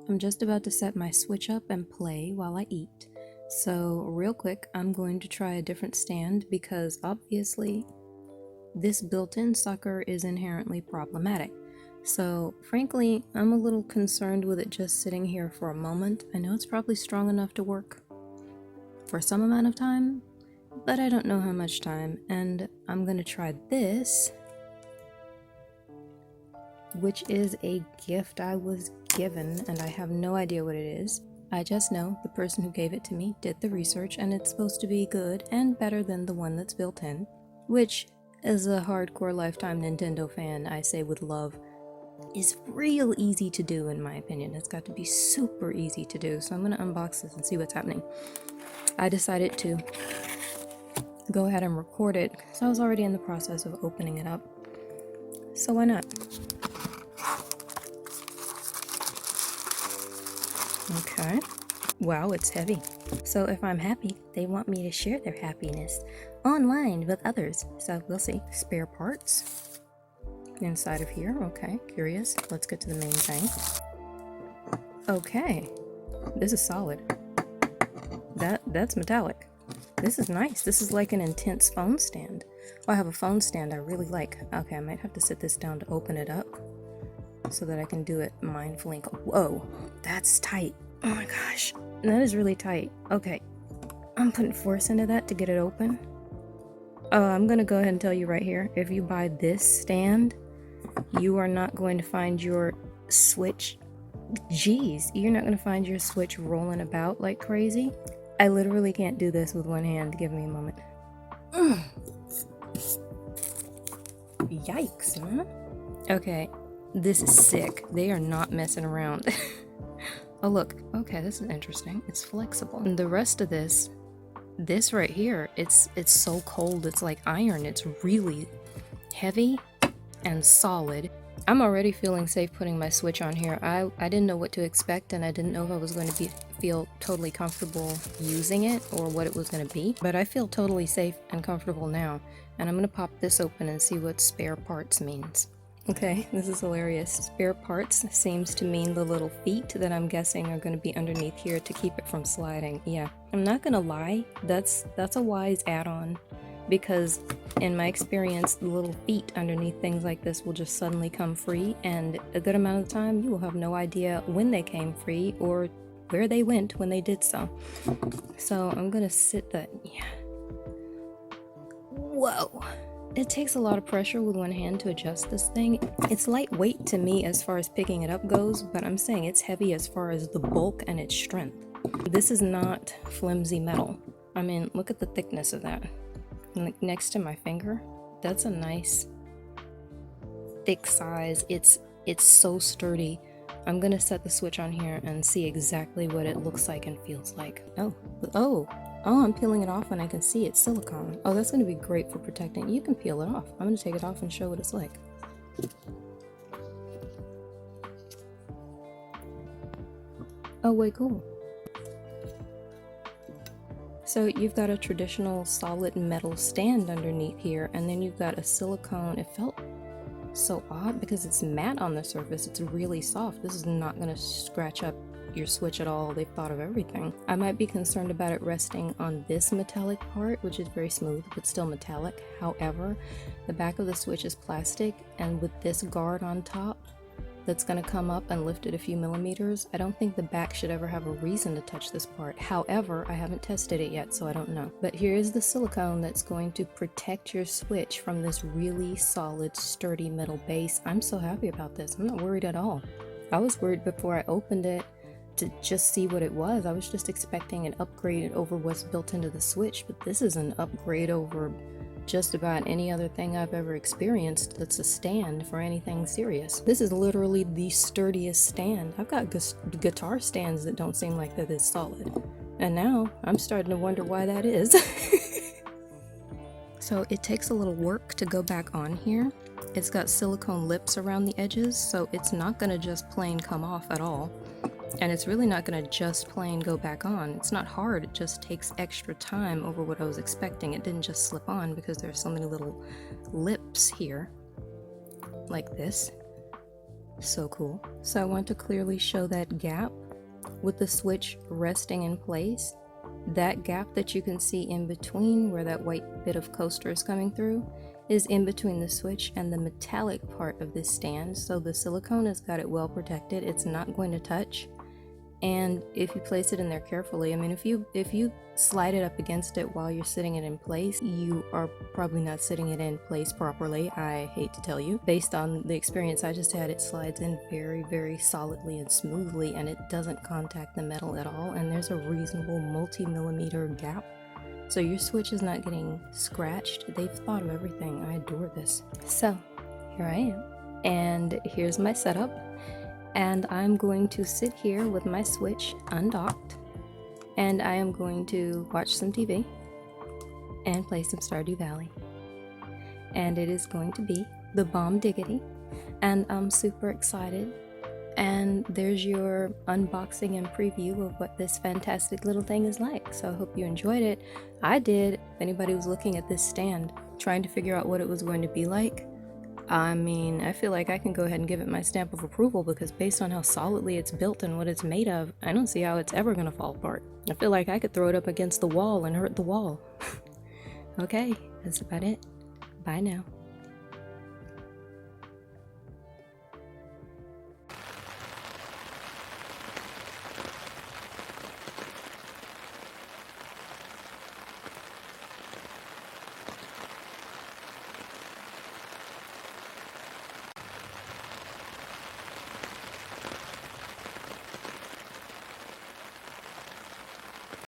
I'm just about to set my switch up and play while I eat. So real quick, I'm going to try a different stand because obviously this built-in sucker is inherently problematic. So frankly, I'm a little concerned with it just sitting here for a moment. I know it's probably strong enough to work for some amount of time, but I don't know how much time, and I'm gonna try this, which is a gift I was given, and I have no idea what it is. I just know the person who gave it to me did the research, and it's supposed to be good and better than the one that's built in, which, as a hardcore lifetime Nintendo fan, I say with love, is real easy to do in my opinion. It's got to be super easy to do, so I'm gonna unbox this and see what's happening. I decided to go ahead and record it because I was already in the process of opening it up, so why not? Okay. Wow, it's heavy. So if I'm happy, they want me to share their happiness online with others. So we'll see. Spare parts inside of here. Okay, curious. Let's get to the main thing. Okay, this is solid. That's metallic. This is nice. This is like an intense phone stand. Oh, I have a phone stand I really like. Okay, I might have to sit this down to open it up so that I can do it mindfully. Whoa, that's tight. Oh my gosh, that is really tight. Okay, I'm putting force into that to get it open. I'm gonna go ahead and tell you right here, if you buy this stand, you are not going to find your Switch, you're not gonna find your Switch rolling about like crazy. I literally can't do this with one hand. Give me a moment. Yikes, man. Okay, this is sick. They are not messing around. Oh look, okay, this is interesting. It's flexible. And the rest of this right here, it's so cold, it's like iron. It's really heavy and solid. I'm already feeling safe putting my Switch on here. I didn't know what to expect, and I didn't know if I was going to feel totally comfortable using it or what it was going to be, but I feel totally safe and comfortable now. And I'm going to pop this open and see what spare parts means. Okay, this is hilarious. Spare parts seems to mean the little feet that I'm guessing are going to be underneath here to keep it from sliding. Yeah, I'm not gonna lie, that's a wise add-on, because in my experience, the little feet underneath things like this will just suddenly come free, and a good amount of the time you will have no idea when they came free or where they went when they did so. So I'm gonna sit that, yeah. Whoa. It takes a lot of pressure with one hand to adjust this thing. It's lightweight to me as far as picking it up goes, but I'm saying it's heavy as far as the bulk and its strength. This is not flimsy metal. I mean, look at the thickness of that. Like next to my finger, that's a nice thick size. It's so sturdy. I'm gonna set the Switch on here and see exactly what it looks like and feels like. Oh, I'm peeling it off and I can see it's silicone. Oh, that's gonna be great for protecting. You can peel it off. I'm gonna take it off and show what it's like. Oh, wait, cool. So you've got a traditional solid metal stand underneath here, and then you've got a silicone. It felt so odd because it's matte on the surface. It's really soft. This is not gonna scratch up your Switch at all. They've thought of everything. I might be concerned about it resting on this metallic part, which is very smooth but still metallic. However, the back of the Switch is plastic, and with this guard on top that's going to come up and lift it a few millimeters, I don't think the back should ever have a reason to touch this part. However, I haven't tested it yet, so I don't know. But here is the silicone that's going to protect your Switch from this really solid, sturdy metal base. I'm so happy about this. I'm not worried at all. I was worried before I opened it to just see what it was. I was just expecting an upgrade over what's built into the Switch, but this is an upgrade over just about any other thing I've ever experienced that's a stand for anything serious. This is literally the sturdiest stand. I've got guitar stands that don't seem like they're this solid, and now I'm starting to wonder why that is. So it takes a little work to go back on here. It's got silicone lips around the edges, so it's not gonna just plain come off at all. And it's really not going to just plain go back on. It's not hard, it just takes extra time over what I was expecting. It didn't just slip on because there's so many little lips here, like this. So cool. So I want to clearly show that gap with the switch resting in place. That gap that you can see in between where that white bit of coaster is coming through is in between the switch and the metallic part of this stand. So the silicone has got it well protected. It's not going to touch. And if you place it in there carefully, I mean, if you slide it up against it while you're sitting it in place, you are probably not sitting it in place properly. I hate to tell you. Based on the experience I just had, it slides in very, very solidly and smoothly, and it doesn't contact the metal at all, and there's a reasonable multi-millimeter gap. So your switch is not getting scratched. They've thought of everything. I adore this. So, here I am. And here's my setup. And I'm going to sit here with my switch undocked, and I am going to watch some TV and play some Stardew Valley. And it is going to be the bomb diggity, and I'm super excited. And there's your unboxing and preview of what this fantastic little thing is like. So I hope you enjoyed it. I did. If anybody was looking at this stand, trying to figure out what it was going to be like, I mean, I feel like I can go ahead and give it my stamp of approval, because based on how solidly it's built and what it's made of, I don't see how it's ever gonna fall apart. I feel like I could throw it up against the wall and hurt the wall. Okay, that's about it. Bye now.